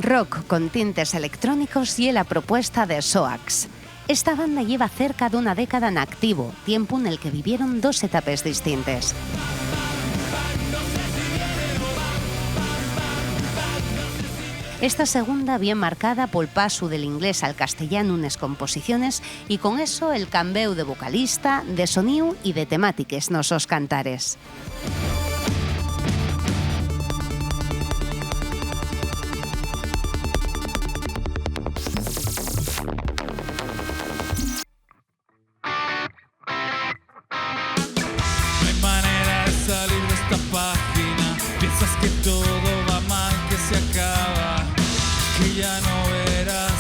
rock con tintes electrónicos y la propuesta de SOAX. Esta banda lleva cerca de una década en activo, tiempo en el que vivieron dos etapas distintas. Esta segunda bien marcada por el paso del inglés al castellano en unas composiciones y con eso el cambio de vocalista, de sonido y de temáticas nos sos cantares. Piensas que todo va mal, que se acaba, que ya no verás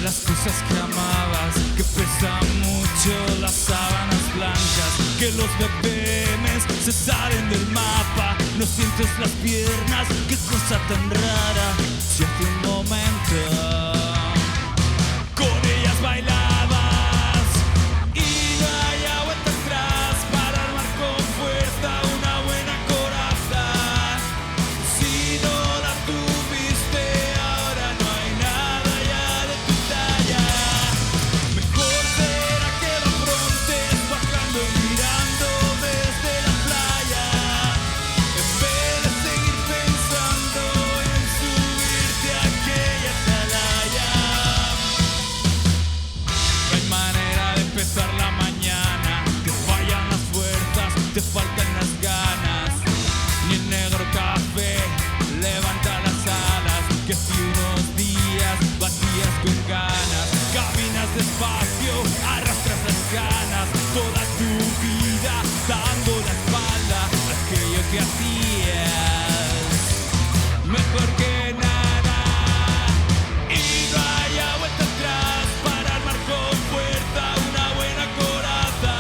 las cosas que amabas, que pesan mucho las sábanas blancas, que los BPMs se salen del mapa, no sientes las piernas, qué cosa tan rara, si hace un momento con ellas bailabas. Te faltan las ganas, ni el negro café levanta las alas, que si unos días vacías con ganas, caminas despacio, arrastras las ganas, toda tu vida dando la espalda a aquello que hacías mejor que nada, y no haya vuelta atrás para armar con fuerza una buena coraza.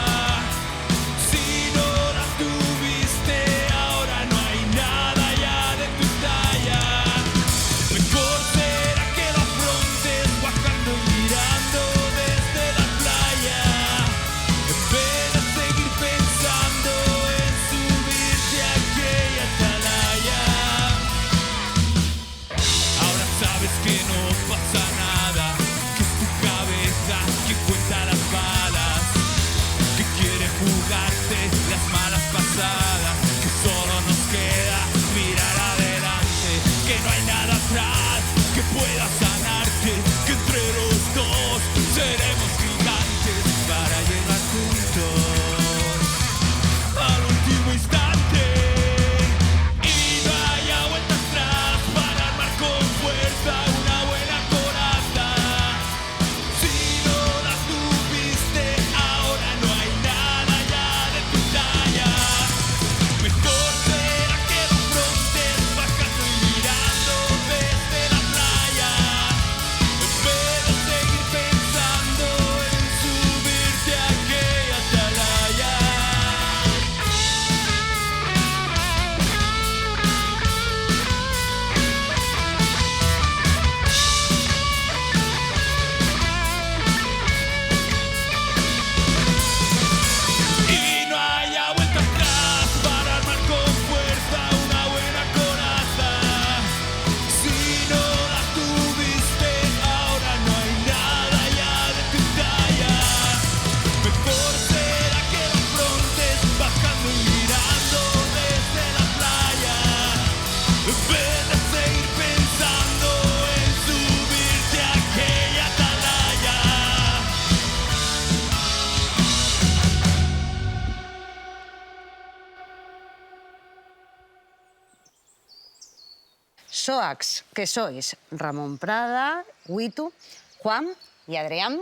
SOAX, que sois Ramón Prada, Witu, Juan y Adrián,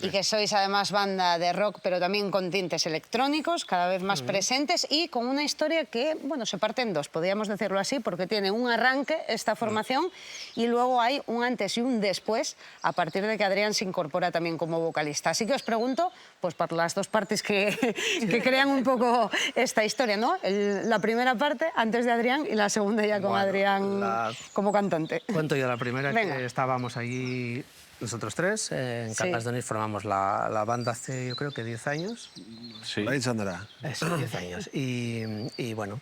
y que sois además banda de rock, pero también con tintes electrónicos, cada vez más presentes, y con una historia que, bueno, se parte en dos, podríamos decirlo así, porque tiene un arranque esta formación y luego hay un antes y un después, a partir de que Adrián se incorpora también como vocalista. Así que os pregunto, pues por las dos partes que crean un poco esta historia, ¿no? La primera parte, antes de Adrián, y la segunda ya con Adrián como cantante. Cuento yo la primera. Venga. Que estábamos allí nosotros tres, en Caldas de Onís formamos la banda hace, yo creo que 10 años. Sí. Ahí se andará. Eso, 10 años. Y bueno,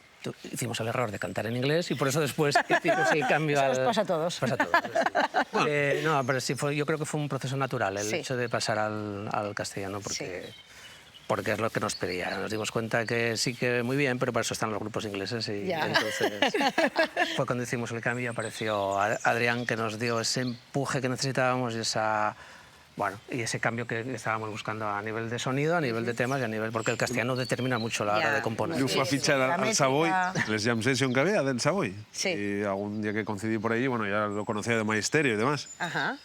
hicimos el error de cantar en inglés y por eso después hicimos el cambio Eso nos pasa a todos. Pasa a todos. No, pero sí, yo creo que fue un proceso natural el hecho de pasar al castellano porque es lo que nos pedía. Nos dimos cuenta que sí que muy bien, pero para eso están los grupos ingleses y entonces fue cuando hicimos el cambio y apareció Adrián, que nos dio ese empuje que necesitábamos y y ese cambio que estábamos buscando a nivel de sonido, a nivel de temas y a nivel... Porque el castellano determina mucho la hora de componer. Yo fui a fichar al Savoy, les jam session que había del Savoy. Sí. Y algún día que coincidí por allí, bueno, ya lo conocía de Magisterio y demás. Ajá.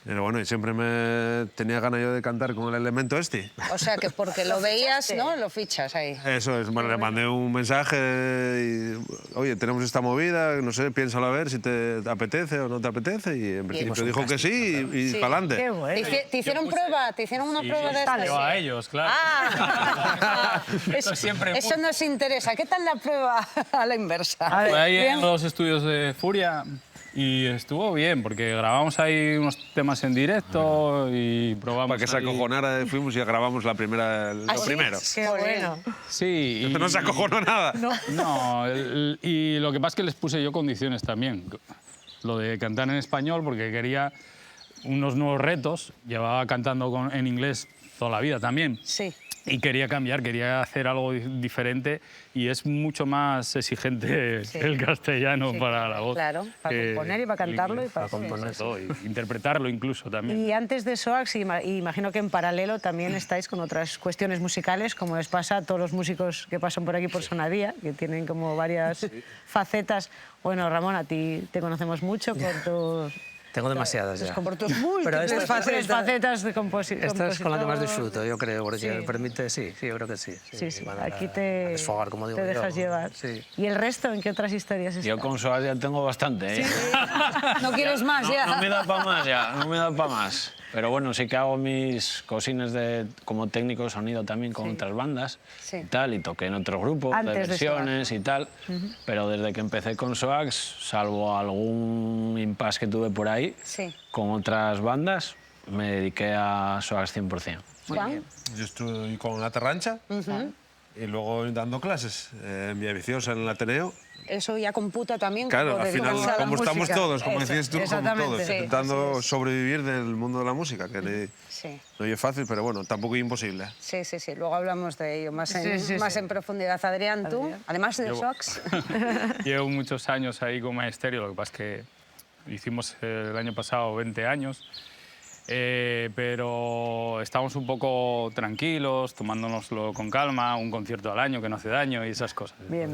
Pero bueno, y siempre me tenía ganas yo de cantar con el elemento este. O sea, que porque lo veías, ¿no? Lo fichas ahí. Eso es, bueno, le mandé un mensaje y, oye, tenemos esta movida, no sé, piénsalo a ver si te apetece o no te apetece. Y en principio dijo que sí y para adelante. Qué bueno. ¿Te hicieron prueba? ¿Te hicieron una prueba de estas? Yo a ellos, claro. Eso nos interesa. ¿Qué tal la prueba a la inversa? Fue ahí en los estudios de Furia y estuvo bien, porque grabamos ahí unos temas en directo y probamos. Para que se acojonara, fuimos y grabamos lo primero. Qué bueno. Sí. Pero no se acojonó nada. No, y lo que pasa es que les puse yo condiciones también. Lo de cantar en español, porque quería unos nuevos retos. Llevaba cantando en inglés toda la vida también. Sí. Y quería cambiar, quería hacer algo diferente y es mucho más exigente el castellano para la voz. Claro, para componer y para cantarlo y para componer todo, y interpretarlo incluso también. Y antes de SOAX, imagino que en paralelo también estáis con otras cuestiones musicales, como les pasa a todos los músicos que pasan por aquí por Sonadía, que tienen como varias facetas. Bueno, Ramón, a ti te conocemos mucho por tus... Tengo demasiadas ya. Por tus múltiples facetas de compositor. Esta es con la que más disfruto, yo creo, porque permite, sí, yo creo que sí. Sí. Aquí te desfogar, como digo te dejas llevar. Sí. ¿Y el resto en qué otras historias estás? Yo con SOAX ya tengo bastante, ¿eh? ¿No quieres más ya? No me da para más ya, no me da para más. Pero bueno, sí que hago mis cosines como técnico de sonido también con otras bandas y tal, y toqué en otros grupos de versiones y tal. Pero desde que empecé con SOAX, salvo algún impasse que tuve por ahí, con otras bandas, me dediqué a SOAX 100%. Juan. Yo estoy con La Terrancha y luego dando clases en Villaviciosa, en el Ateneo. Eso ya computa también. Claro, al final, como estamos todos, como decías tú, como todos, Sí, intentando sobrevivir del mundo de la música, que no es fácil, pero bueno, tampoco es imposible. Sí. Luego hablamos de ello más en profundidad. Adrián, tú, además de SOAX. Llevo muchos años ahí con Magisterio, lo que pasa es que hicimos el año pasado 20 años. Pero estamos un poco tranquilos, tomándonoslo con calma, un concierto al año que no hace daño y esas cosas. Bien.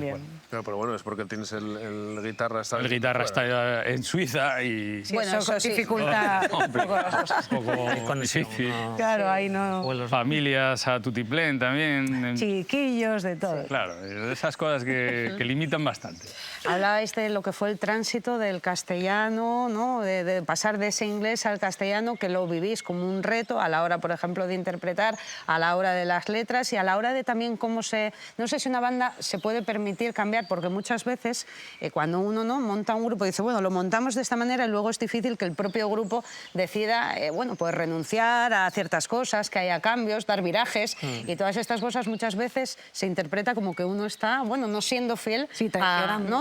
Pero bueno, es porque tienes el guitarra... El guitarra está en Suiza y... Bueno, eso dificulta un poco las cosas. Un poco difícil. Claro, ahí no... Familias a tutiplén también. Chiquillos, de todo. Claro, esas cosas que limitan bastante. Hablabais de lo que fue el tránsito del castellano, ¿no? De pasar de ese inglés al castellano, que lo vivís como un reto a la hora, por ejemplo, de interpretar, a la hora de las letras y a la hora de también cómo se... No sé si una banda se puede permitir cambiar, porque muchas veces cuando uno monta un grupo dice, bueno, lo montamos de esta manera y luego es difícil que el propio grupo decida, pues renunciar a ciertas cosas, que haya cambios, dar virajes y todas estas cosas muchas veces se interpreta como que uno está, bueno, no siendo fiel,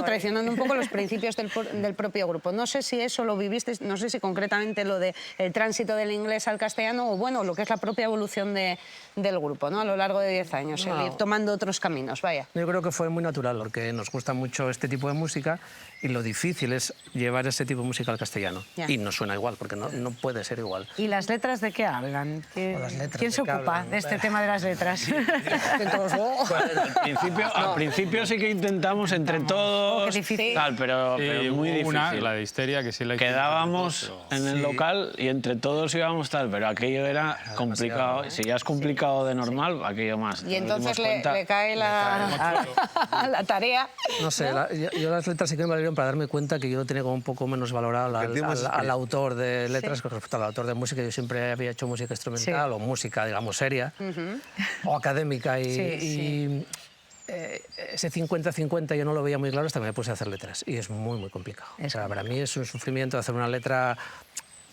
traicionando un poco los principios del propio grupo. No sé si eso lo viviste, no sé si concretamente lo del tránsito del inglés al castellano o, bueno, lo que es la propia evolución del grupo, ¿no? A lo largo de 10 años, ir tomando otros caminos, vaya. Yo creo que fue muy natural, porque nos gusta mucho este tipo de música y lo difícil es llevar ese tipo de música al castellano. Y no suena igual, porque no puede ser igual. ¿Y las letras de qué hablan? ¿Quién se ocupa de este tema de las letras? Al principio sí que intentamos entre todos, tal, pero muy difícil. La de Histeria, que sí la quedábamos en el local y entre todos íbamos tal, pero aquello era complicado. Si ya es complicado de normal, aquello más. Y entonces le cae la tarea. No sé, yo las letras sí que me valieron para darme cuenta que yo tenía como un poco menos valorado al autor de letras con respecto al autor de música. Yo siempre había hecho música instrumental o música, digamos, seria o académica y ese 50-50 yo no lo veía muy claro hasta que me puse a hacer letras y es muy complicado. O sea, para mí es un sufrimiento hacer una letra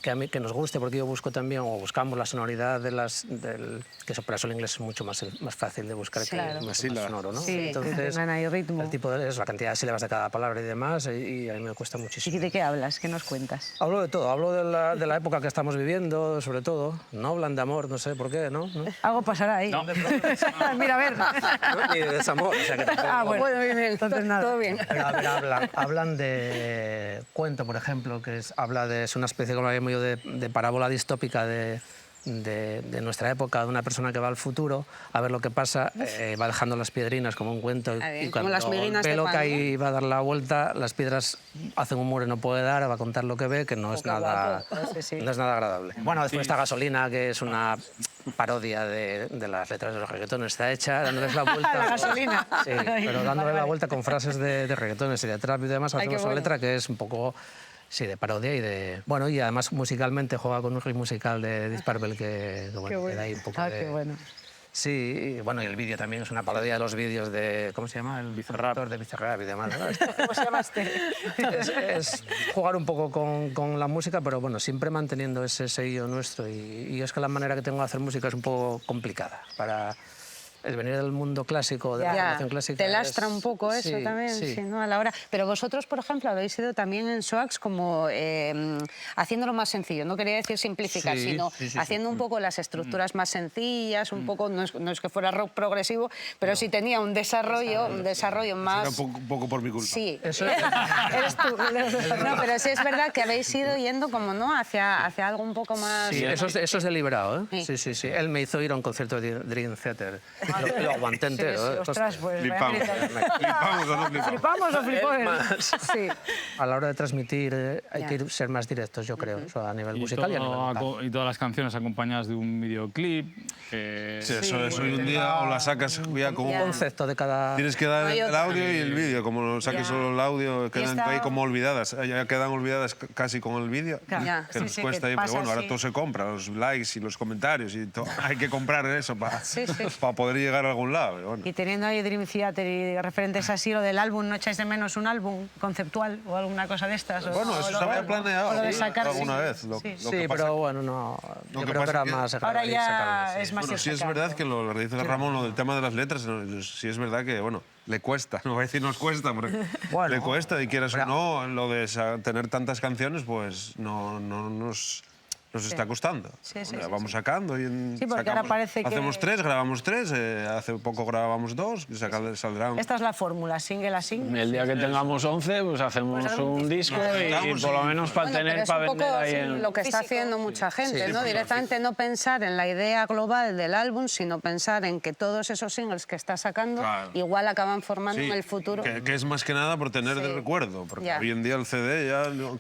que nos guste, porque yo busco también, o buscamos la sonoridad que eso para el inglés es mucho más fácil de buscar que más sonoro, ¿no? Sí, entonces, hay ritmo. el tipo la cantidad de sílabas de cada palabra y demás, y a mí me cuesta muchísimo. ¿Y de qué hablas? ¿Qué nos cuentas? Hablo de todo, hablo de la época que estamos viviendo, sobre todo. No hablan de amor, no sé por qué, ¿no? Algo pasará ahí. No. Mira, a ver. Ni de desamor, o sea que tampoco... Bueno, bien, entonces nada. Todo bien. Pero, a ver, hablan de cuento, por ejemplo, que es una especie, como habíamos de parábola distópica de nuestra época, de una persona que va al futuro a ver lo que pasa, va dejando las piedrinas como un cuento, y cuando las miguinas ve de lo pan, que hay va a dar la vuelta, las piedras hacen un muro y no puede dar, va a contar lo que ve, que no es nada agradable. Bueno, después está Gasolina, que es una parodia de las letras de los reggaetones, está hecha dándoles la vuelta. La Gasolina. Sí, pero dándole la vuelta con frases de reggaetones y de trap y demás, hacemos una letra que es un poco... Sí, de parodia y de... Bueno, y además musicalmente juega con un ritmo musical de Deep Purple que da ahí un poco de... qué bueno. Sí, y bueno, y el vídeo también es una parodia de los vídeos de... ¿Cómo se llama? El Bizarrap de Bizarrap y demás, ¿no? ¿Cómo se llama este? Es jugar un poco con la música, pero bueno, siempre manteniendo ese sello nuestro. Y es que la manera que tengo de hacer música es un poco complicada para... El venir del mundo clásico, de la formación clásica... Te lastra un poco eso también, sí, ¿no? A la hora. Pero vosotros, por ejemplo, habéis ido también en Swags como haciéndolo más sencillo. No quería decir simplificar, sino haciendo un poco las estructuras más sencillas, un poco, no es que fuera rock progresivo, pero sí tenía un desarrollo más... Era un poco por mi culpa. Sí, eso eres tú. No, pero sí es verdad que habéis ido yendo como, ¿no? hacia algo un poco más... Sí, eso es deliberado, ¿eh? Sí. Él me hizo ir a un concierto de Dream Theater. Lo aguanté entero. Ostras, pues... Flipamos. ¿Flipamos o no flipamos? ¿Flipamos o flipó él? Sí. A la hora de transmitir hay que ser más directos, yo creo, eso a nivel musical y a nivel vocal. Y todas las canciones acompañadas de un videoclip. Sí, eso hoy un día o la sacas ya como... Un concepto de cada... Tienes que dar el audio y el vídeo. Como lo saques solo el audio, quedan ahí como olvidadas. Ya quedan olvidadas casi con el vídeo. Que nos cuesta ahí. Pero bueno, ahora todo se compra, los likes y los comentarios y todo. Hay que comprar eso para poder llegar a algún lado. Bueno. Y teniendo ahí Dream Theater y referentes así, lo del álbum, ¿no echáis de menos un álbum conceptual o alguna cosa de estas? Bueno, eso se había planeado alguna vez. Sí, pero bueno, no. Yo creo que era más... Ahora ya es más... Bueno, sí es verdad que lo que dice Ramón, lo del tema de las letras, sí es verdad que, bueno, le cuesta, no voy a decir nos cuesta, porque le cuesta y quieras o no, lo de tener tantas canciones, pues no nos está costando. Vamos sacando y porque ahora parece que... Hacemos 3, grabamos 3, hace poco grabamos 2, y saldrán... Esta es la fórmula, single a single. El día que tengamos 11, pues hacemos un disco y por lo menos para tener, para vender ahí en... lo que está haciendo mucha gente, ¿no? Directamente no pensar en la idea global del álbum, sino pensar en que todos esos singles que está sacando igual acaban formando en el futuro. Que es más que nada por tener de recuerdo, porque hoy en día el CD ya lo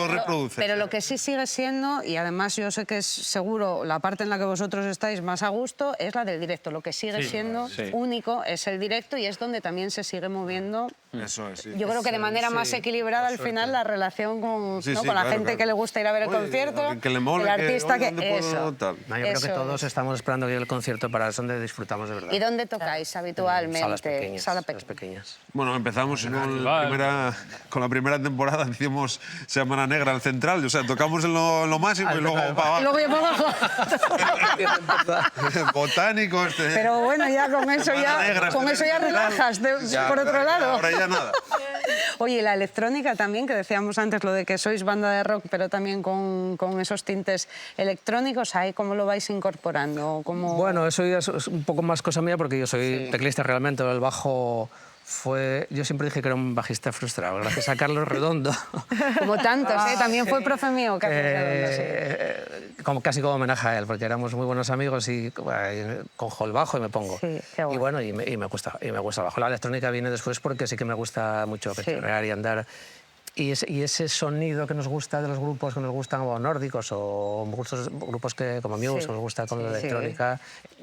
reproduce. Pero lo que sí sigue siendo, y además yo sé que es seguro la parte en la que vosotros estáis más a gusto, es la del directo. Lo que sigue siendo único es el directo y es donde también se sigue moviendo. Eso es, yo creo que de manera más equilibrada al final la relación con la gente que le gusta ir a ver el concierto, que le mole, el artista yo creo que todos estamos esperando que llegue el concierto para es donde disfrutamos de verdad. ¿Y dónde tocáis habitualmente? Salas pequeñas. Bueno, empezamos con la primera temporada, hicimos Semana Negra al Central, o sea, tocamos en lo máximo y luego para abajo. Y luego ya para abajo. Botánicos. Pero bueno, ya con eso ya relajas por otro lado. Ahora ya nada. Oye, la electrónica también, que decíamos antes lo de que sois banda de rock, pero también con esos tintes electrónicos, ¿ahí cómo lo vais incorporando? Bueno, eso ya es un poco más cosa mía porque yo soy teclista realmente, el bajo... Yo siempre dije que era un bajista frustrado, gracias a Carlos Redondo. Como tantos, también fue profe mío, Carlos Redondo. Casi como homenaje a él, porque éramos muy buenos amigos y cojo el bajo y me pongo. Sí, qué bueno. Y bueno, y me gusta el bajo. La electrónica viene después porque sí que me gusta mucho perrear y andar. Y ese sonido que nos gusta de los grupos que nos gustan o nórdicos o grupos como Muse, que nos gusta con la electrónica,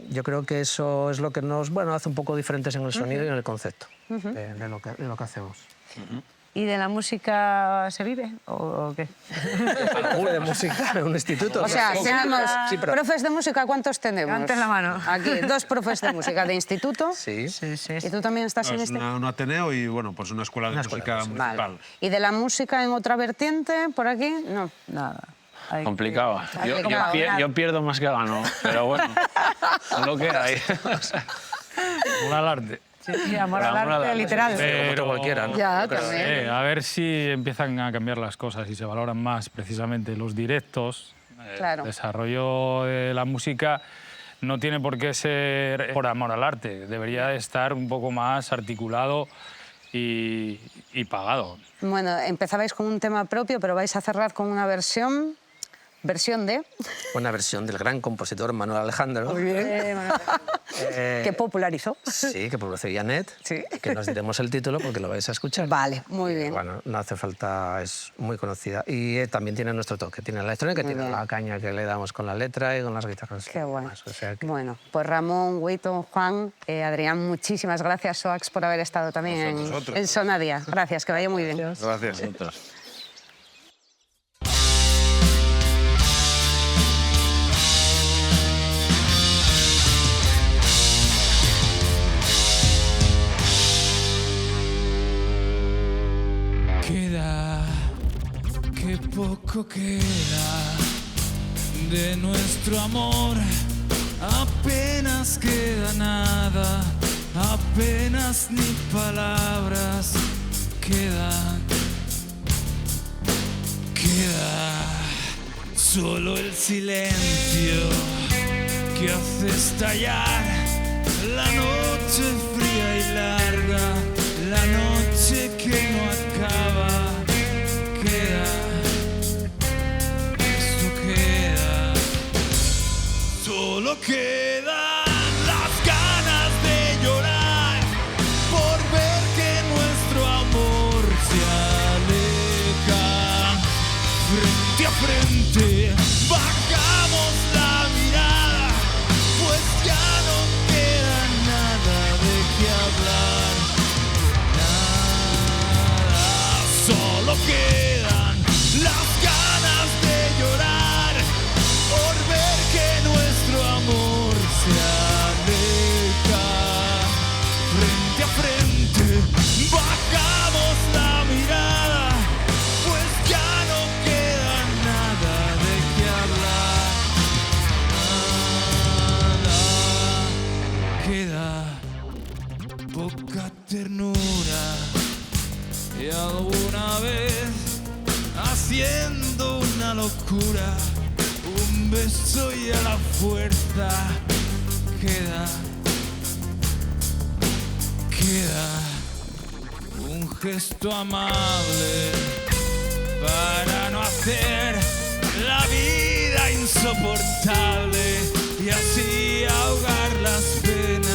yo creo que eso es lo que nos hace un poco diferentes en el sonido y en el concepto de lo que hacemos. ¿Y de la música se vive o qué? De música en un instituto. O sea, tenemos profes de música, ¿cuántos tenemos? Levanten la mano. Aquí, 2 profes de música de instituto. Sí. ¿Y tú también estás en este? Un Ateneo y, bueno, pues una escuela de música municipal. ¿Y de la música en otra vertiente, por aquí? No. Nada. Complicado. Yo pierdo más que gano, pero bueno, lo que hay. Amor al arte. Sí, amor al arte, literal. Pero cualquiera, ¿no? Ya, también. A ver si empiezan a cambiar las cosas y se valoran más precisamente los directos. Claro. El desarrollo de la música no tiene por qué ser por amor al arte. Debería estar un poco más articulado y pagado. Bueno, empezabais con un tema propio, pero vais a cerrar con una versión de... Una versión del gran compositor Manuel Alejandro. Muy bien. Que popularizó. Sí, que popularizó Janet. Sí. Que nos diremos el título porque lo vais a escuchar. Vale, muy bien. Bueno, no hace falta, es muy conocida. Y también tiene nuestro toque. Tiene la electrónica, Muy tiene bien. la caña que le damos con la letra y con las guitarras. Qué bueno. O sea que... Bueno, pues Ramón, Huito, Juan, Adrián, muchísimas gracias, SOAX, por haber estado también en Sonadia. Gracias, que vaya muy bien. Gracias. Qué poco queda de nuestro amor, apenas queda nada, apenas ni palabras quedan. Queda solo el silencio que hace estallar la noche fría y larga, la noche que no acaba. Solo quedan las ganas de llorar por ver que nuestro amor se aleja. Frente a frente bajamos la mirada, pues ya no queda nada de qué hablar. Nada, solo quedan las ganas de llorar por ver que nuestro amor se aleja. Frente a frente bajamos la mirada, pues ya no queda nada de qué hablar. Nada queda, poca ternura y alguna vez haciendo una locura. Un beso y a la fuerza queda un gesto amable para no hacer la vida insoportable y así ahogar las penas.